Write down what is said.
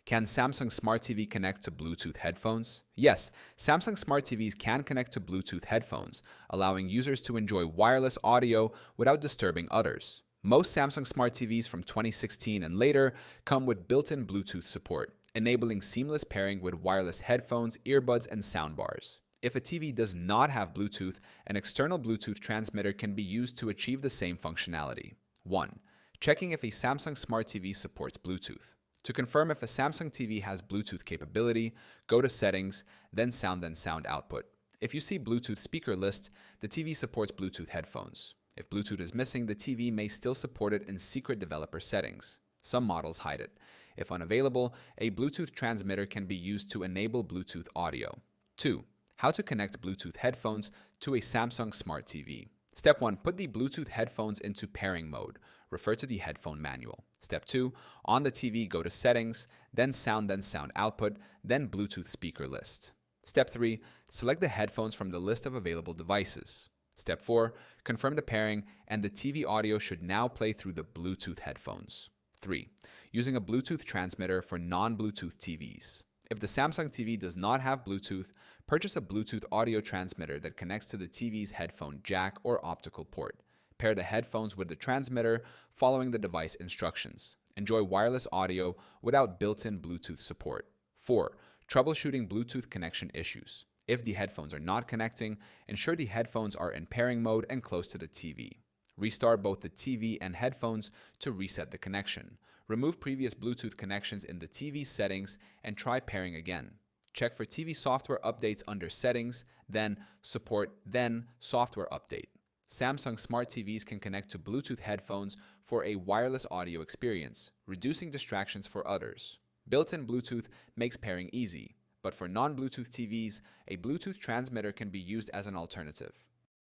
Can Samsung Smart TV connect to Bluetooth headphones? Yes, Samsung Smart TVs can connect to Bluetooth headphones, allowing users to enjoy wireless audio without disturbing others. Most Samsung Smart TVs from 2016 and later come with built-in Bluetooth support, enabling seamless pairing with wireless headphones, earbuds, and soundbars. If a TV does not have Bluetooth, an external Bluetooth transmitter can be used to achieve the same functionality. 1. Checking if a Samsung Smart TV supports Bluetooth. To confirm if a Samsung TV has Bluetooth capability, go to Settings, then Sound Output. If you see Bluetooth speaker list, the TV supports Bluetooth headphones. If Bluetooth is missing, the TV may still support it in secret developer settings. Some models hide it. If unavailable, a Bluetooth transmitter can be used to enable Bluetooth audio. 2. How to connect Bluetooth headphones to a Samsung Smart TV. Step 1. Put the Bluetooth headphones into pairing mode. Refer to the headphone manual. Step 2. On the TV, go to Settings, then Sound Output, then Bluetooth speaker list. Step 3. Select the headphones from the list of available devices. Step 4. Confirm the pairing, and the TV audio should now play through the Bluetooth headphones. 3. Using a Bluetooth transmitter for non-Bluetooth TVs. If the Samsung TV does not have Bluetooth, purchase a Bluetooth audio transmitter that connects to the TV's headphone jack or optical port. Pair the headphones with the transmitter, following the device instructions. Enjoy wireless audio without built-in Bluetooth support. 4. Troubleshooting Bluetooth connection issues. If the headphones are not connecting, ensure the headphones are in pairing mode and close to the TV. Restart both the TV and headphones to reset the connection. Remove previous Bluetooth connections in the TV settings and try pairing again. Check for TV software updates under Settings, then Support, then Software Update. Samsung Smart TVs can connect to Bluetooth headphones for a wireless audio experience, reducing distractions for others. Built-in Bluetooth makes pairing easy, but for non-Bluetooth TVs, a Bluetooth transmitter can be used as an alternative.